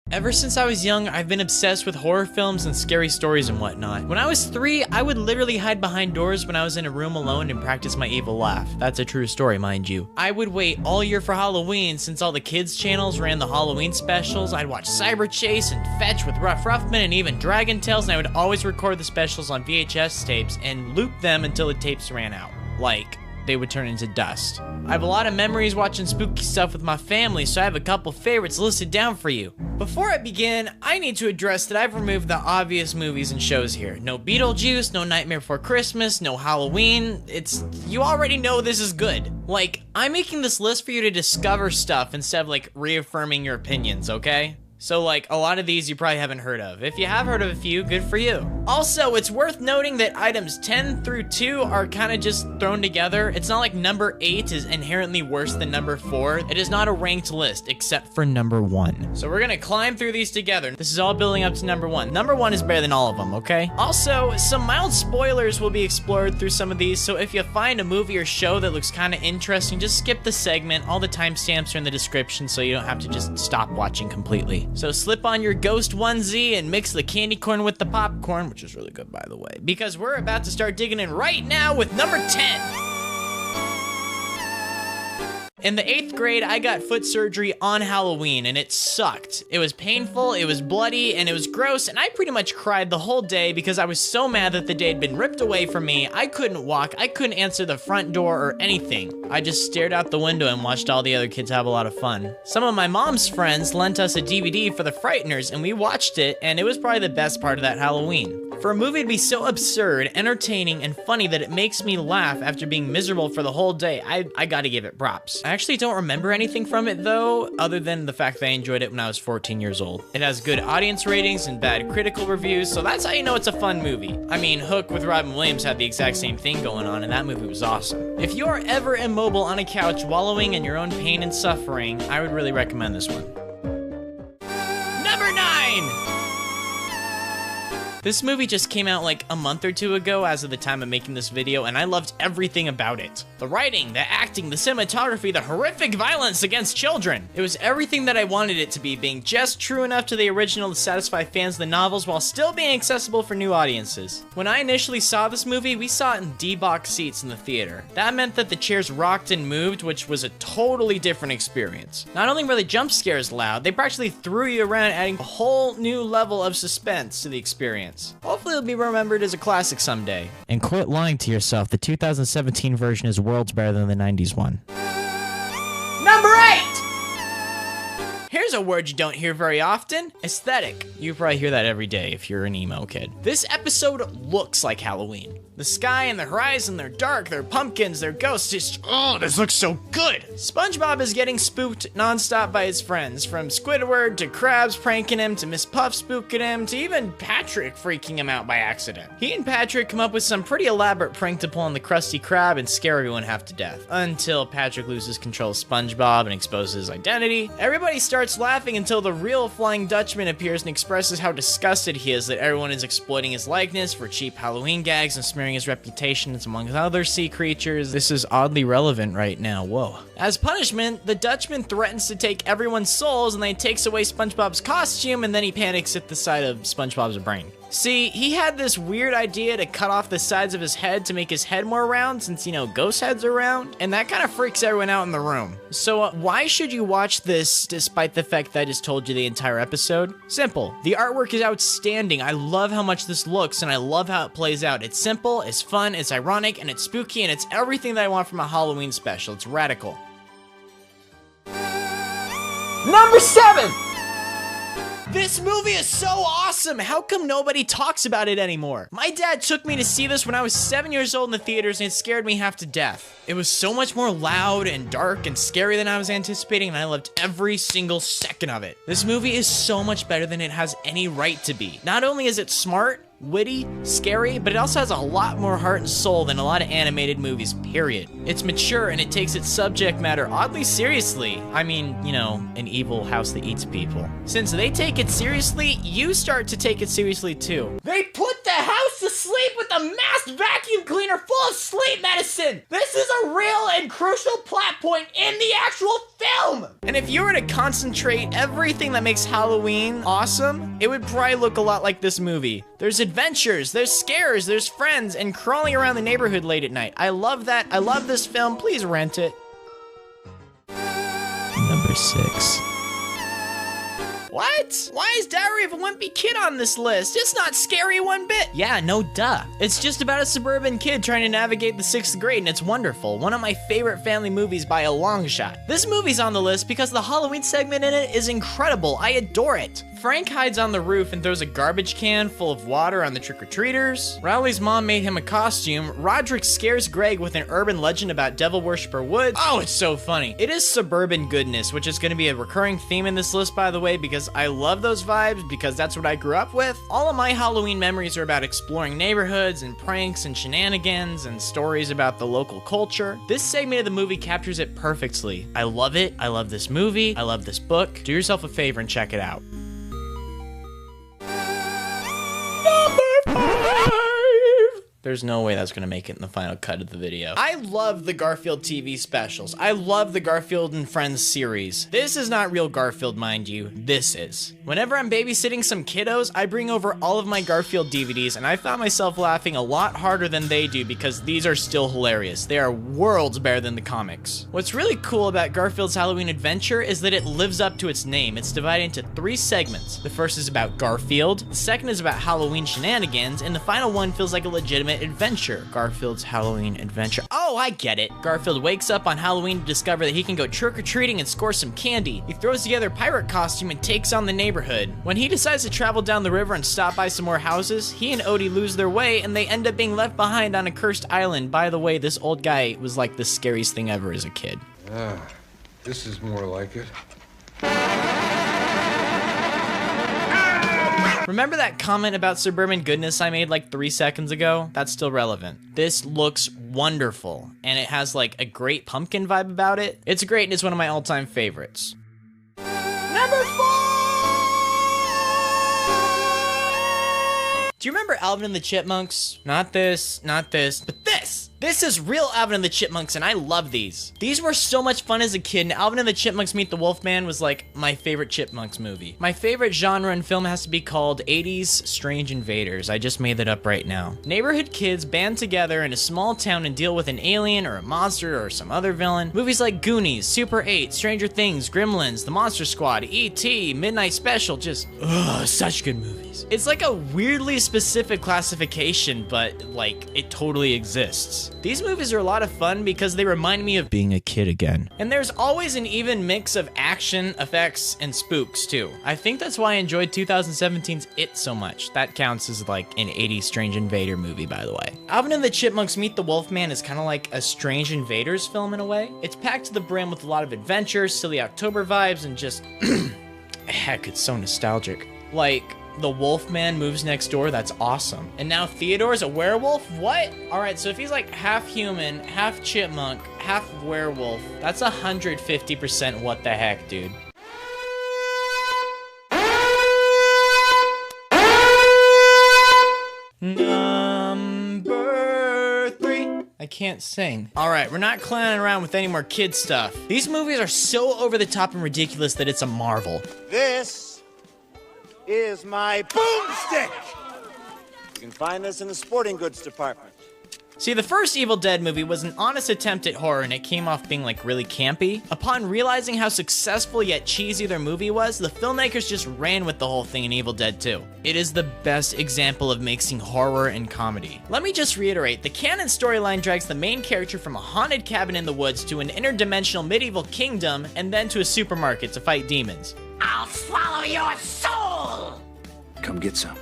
Ever since I was young, I've been obsessed with horror films and scary stories and whatnot. When I was 3, I would literally hide behind doors when I was in a room alone and practice my evil laugh. That's a true story, mind you. I would wait all year for Halloween since all the kids' channels ran the Halloween specials. I'd watch Cyber Chase and Fetch with Ruff Ruffman and even Dragon Tales, and I would always record the specials on VHS tapes and loop them until the tapes ran out. Like, they would turn into dust. I have a lot of memories watching spooky stuff with my family, so I have a couple favorites listed down for you. Before I begin, I need to address that I've removed the obvious movies and shows here. No Beetlejuice, no Nightmare Before Christmas, no Halloween. You already know this is good. Like, I'm making this list for you to discover stuff instead of like reaffirming your opinions, okay? So like, a lot of these you probably haven't heard of. If you have heard of a few, good for you. Also, it's worth noting that items 10 through 2 are kind of just thrown together. It's not like number 8 is inherently worse than number 4. It is not a ranked list, except for number 1. So we're gonna climb through these together. This is all building up to number 1. Number 1 is better than all of them, okay? Also, some mild spoilers will be explored through some of these, so if you find a movie or show that looks kind of interesting, just skip the segment. All the timestamps are in the description, so you don't have to just stop watching completely. So slip on your ghost onesie and mix the candy corn with the popcorn, which is really good, by the way, because we're about to start digging in right now with number 10. In the 8th grade, I got foot surgery on Halloween, and it sucked. It was painful, it was bloody, and it was gross, and I pretty much cried the whole day because I was so mad that the day had been ripped away from me. I couldn't walk, I couldn't answer the front door or anything. I just stared out the window and watched all the other kids have a lot of fun. Some of my mom's friends lent us a DVD for The Frighteners, and we watched it, and it was probably the best part of that Halloween. For a movie to be so absurd, entertaining, and funny that it makes me laugh after being miserable for the whole day, I gotta give it props. I actually don't remember anything from it though, other than the fact that I enjoyed it when I was 14 years old. It has good audience ratings and bad critical reviews, so that's how you know it's a fun movie. I mean, Hook with Robin Williams had the exact same thing going on, and that movie was awesome. If you are ever immobile on a couch wallowing in your own pain and suffering, I would really recommend this one. Number 9! This movie just came out like a month or 2 ago as of the time of making this video, and I loved everything about it. The writing, the acting, the cinematography, the horrific violence against children. It was everything that I wanted it to be, being just true enough to the original to satisfy fans of the novels while still being accessible for new audiences. When I initially saw this movie, we saw it in D-box seats in the theater. That meant that the chairs rocked and moved, which was a totally different experience. Not only were the jump scares loud, they practically threw you around, adding a whole new level of suspense to the experience. Hopefully it'll be remembered as a classic someday. And quit lying to yourself, the 2017 version is worlds better than the 90s one. Number 8! Here's a word you don't hear very often, aesthetic. You probably hear that every day if you're an emo kid. This episode looks like Halloween. The sky and the horizon, they're dark, they're pumpkins, they're ghosts, oh, this looks so good. SpongeBob is getting spooked nonstop by his friends, from Squidward to Krabs pranking him, to Miss Puff spooking him, to even Patrick freaking him out by accident. He and Patrick come up with some pretty elaborate prank to pull on the Krusty Krab and scare everyone half to death, until Patrick loses control of SpongeBob and exposes his identity. Everybody starts laughing until the real Flying Dutchman appears and expresses how disgusted he is that everyone is exploiting his likeness for cheap Halloween gags and smearing his reputation among other sea creatures. This is oddly relevant right now, whoa. As punishment, the Dutchman threatens to take everyone's souls, and then he takes away SpongeBob's costume, and then he panics at the sight of SpongeBob's brain. See, he had this weird idea to cut off the sides of his head to make his head more round, since, you know, ghost heads are round, and that kind of freaks everyone out in the room. So why should you watch this despite the fact that I just told you the entire episode? Simple. The artwork is outstanding. I love how much this looks, and I love how it plays out. It's simple, it's fun, it's ironic, and it's spooky, and it's everything that I want from a Halloween special. It's radical. Number 7! This movie is so awesome! How come nobody talks about it anymore? My dad took me to see this when I was 7 years old in the theaters, and it scared me half to death. It was so much more loud and dark and scary than I was anticipating, and I loved every single second of it. This movie is so much better than it has any right to be. Not only is it smart, witty, scary, but it also has a lot more heart and soul than a lot of animated movies, period. It's mature and it takes its subject matter oddly seriously. I mean, you know, an evil house that eats people. Since they take it seriously, you start to take it seriously too. They put the house to sleep with a masked vacuum cleaner full of sleep medicine! This is a real and crucial plot point in the actual film! And if you were to concentrate everything that makes Halloween awesome, it would probably look a lot like this movie. There's adventures, there's scares, there's friends, and crawling around the neighborhood late at night. I love that. I love this film. Please rent it. Number 6. What? Why is Diary of a Wimpy Kid on this list? It's not scary one bit. Yeah, no duh. It's just about a suburban kid trying to navigate the 6th grade, and it's wonderful. One of my favorite family movies by a long shot. This movie's on the list because the Halloween segment in it is incredible. I adore it. Frank hides on the roof and throws a garbage can full of water on the trick-or-treaters. Rowley's mom made him a costume. Roderick scares Greg with an urban legend about Devil Worshipper Woods. Oh, it's so funny. It is suburban goodness, which is going to be a recurring theme in this list, by the way, because I love those vibes, because that's what I grew up with. All of my Halloween memories are about exploring neighborhoods and pranks and shenanigans and stories about the local culture. This segment of the movie captures it perfectly. I love it. I love this movie. I love this book. Do yourself a favor and check it out. There's no way that's gonna make it in the final cut of the video. I love the Garfield TV specials. I love the Garfield and Friends series. This is not real Garfield, mind you. This is. Whenever I'm babysitting some kiddos, I bring over all of my Garfield DVDs, and I found myself laughing a lot harder than they do because these are still hilarious. They are worlds better than the comics. What's really cool about Garfield's Halloween Adventure is that it lives up to its name. It's divided into 3 segments. The first is about Garfield, the second is about Halloween shenanigans, and the final one feels like a legitimate adventure. Garfield's Halloween Adventure. Oh, I get it. Garfield wakes up on Halloween to discover that he can go trick-or-treating and score some candy. He throws together a pirate costume and takes on the neighborhood. When he decides to travel down the river and stop by some more houses, he and Odie lose their way and they end up being left behind on a cursed island. By the way, this old guy was like the scariest thing ever as a kid. This is more like it. Remember that comment about suburban goodness I made like 3 seconds ago? That's still relevant. This looks wonderful, and it has like a great pumpkin vibe about it. It's great, and it's one of my all-time favorites. Number 4! Do you remember Alvin and the Chipmunks? Not this, but this! This is real Alvin and the Chipmunks, and I love these. These were so much fun as a kid, and Alvin and the Chipmunks Meet the Wolfman was like my favorite Chipmunks movie. My favorite genre in film has to be called 80s Strange Invaders. I just made that up right now. Neighborhood kids band together in a small town and deal with an alien or a monster or some other villain. Movies like Goonies, Super 8, Stranger Things, Gremlins, The Monster Squad, E.T., Midnight Special, just, such good movies. It's like a weirdly specific classification, but like, it totally exists. These movies are a lot of fun because they remind me of being a kid again. And there's always an even mix of action, effects, and spooks too. I think that's why I enjoyed 2017's It so much. That counts as like an 80s Strange Invader movie, by the way. Alvin and the Chipmunks Meet the Wolfman is kind of like a Strange Invaders film in a way. It's packed to the brim with a lot of adventure, silly October vibes, and just, heck, it's so nostalgic. Like, the Wolfman moves next door, that's awesome. And now Theodore's a werewolf? What? Alright, so if he's like half human, half chipmunk, half werewolf, that's 150% what the heck, dude. Number 3. I can't sing. Alright, we're not clowning around with any more kid stuff. These movies are so over the top and ridiculous that it's a marvel. This is my boomstick. You can find this in the sporting goods department. See, the first Evil Dead movie was an honest attempt at horror, and it came off being like really campy. Upon realizing how successful yet cheesy their movie was, the filmmakers just ran with the whole thing in Evil Dead 2. It is the best example of mixing horror and comedy. Let me just reiterate, the canon storyline drags the main character from a haunted cabin in the woods to an interdimensional medieval kingdom, and then to a supermarket to fight demons. I'll swallow your soul! Come get some.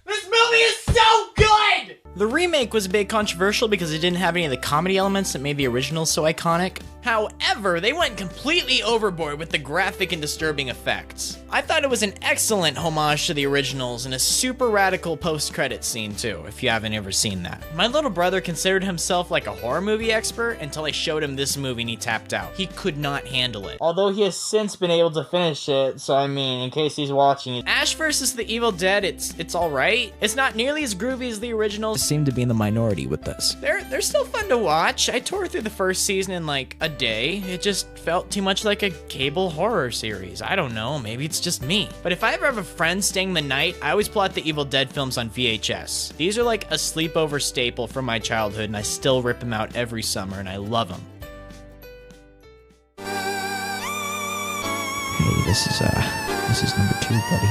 This movie is so good! The remake was a bit controversial because it didn't have any of the comedy elements that made the original so iconic. However, they went completely overboard with the graphic and disturbing effects. I thought it was an excellent homage to the originals and a super radical post-credit scene too, if you haven't ever seen that. My little brother considered himself like a horror movie expert until I showed him this movie and he tapped out. He could not handle it. Although he has since been able to finish it, so I mean, in case he's watching. Ash vs. the Evil Dead, it's alright. It's not nearly as groovy as the originals. Seem to be in the minority with this. They're still fun to watch. I tore through the first season in like a bad day. It just felt too much like a cable horror series. I don't know, maybe it's just me. But if I ever have a friend staying the night, I always pull out the Evil Dead films on VHS. These are like a sleepover staple from my childhood, and I still rip them out every summer, and I love them. Hey, this is number 2, buddy.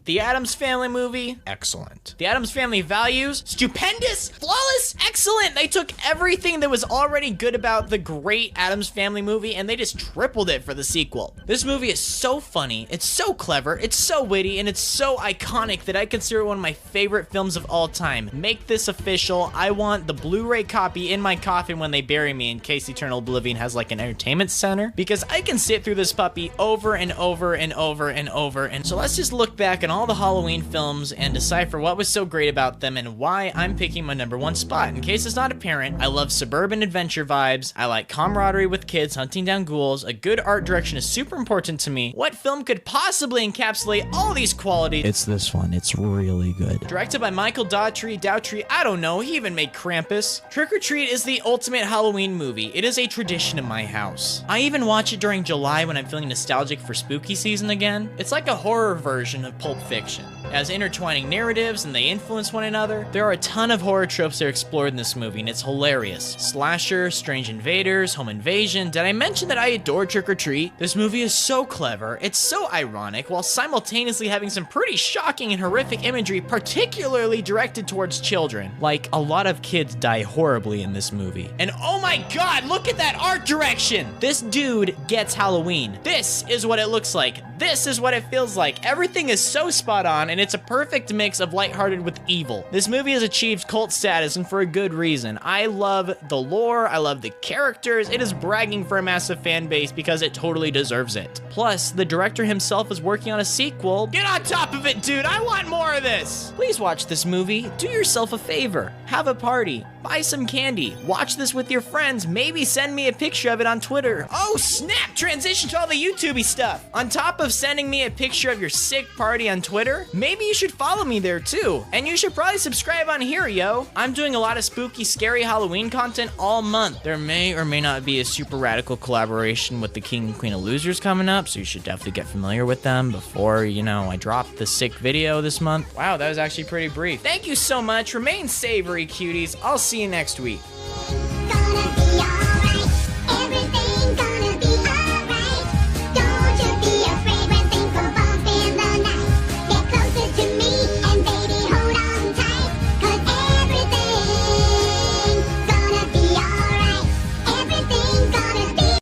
The Addams Family movie, excellent. The Addams Family values, stupendous, flawless, excellent. They took everything that was already good about the great Addams Family movie and they just tripled it for the sequel. This movie is so funny, it's so clever, it's so witty, and it's so iconic that I consider it one of my favorite films of all time. Make this official. I want the Blu-ray copy in my coffin when they bury me in case Eternal Oblivion has like an entertainment center, because I can sit through this puppy over and over and over and over. And so let's just look back on all the Halloween films and decipher what was so great about them and why I'm picking my number 1 spot. In case it's not apparent, I love suburban adventure vibes, I like camaraderie with kids hunting down ghouls, a good art direction is super important to me. What film could possibly encapsulate all these qualities? It's this one. It's really good. Directed by Michael Daughtry, I don't know, he even made Krampus. Trick or Treat is the ultimate Halloween movie. It is a tradition in my house. I even watch it during July when I'm feeling nostalgic for spooky season again. It's like a horror version of Pulp Fiction. It has intertwining narratives and they influence one another. There are a ton of horror tropes that are explored in this movie and it's hilarious. Slasher, strange invaders, home invasion. Did I mention that I adore Trick or Treat? This movie is so clever, it's so ironic, while simultaneously having some pretty shocking and horrific imagery, particularly directed towards children. Like, a lot of kids die horribly in this movie. And oh my god, look at that art direction! This dude gets Halloween. This is what it looks like. This is what it feels like. Everything is so spot on, and it's a perfect mix of lighthearted with evil. This movie has achieved cult status, and for a good reason. I love the lore, I love the characters, it is bragging for a massive fan base because it totally deserves it. Plus, the director himself is working on a sequel. Get on top of it, dude, I want more of this! Please watch this movie, do yourself a favor, have a party, buy some candy, watch this with your friends, maybe send me a picture of it on Twitter. Oh snap, transition to all the YouTubey stuff. On top of sending me a picture of your sick party on Twitter, maybe you should follow me there too. And you should probably subscribe on here, yo. I'm doing a lot of spooky, scary Halloween content all month. There may or may not be a super radical collaboration with the King and Queen of Losers coming up, so you should definitely get familiar with them before, you know, I drop the sick video this month. Wow, that was actually pretty brief. Thank you so much. Remain savory, cuties. I'll see you next week.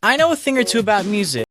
I know a thing or two about music.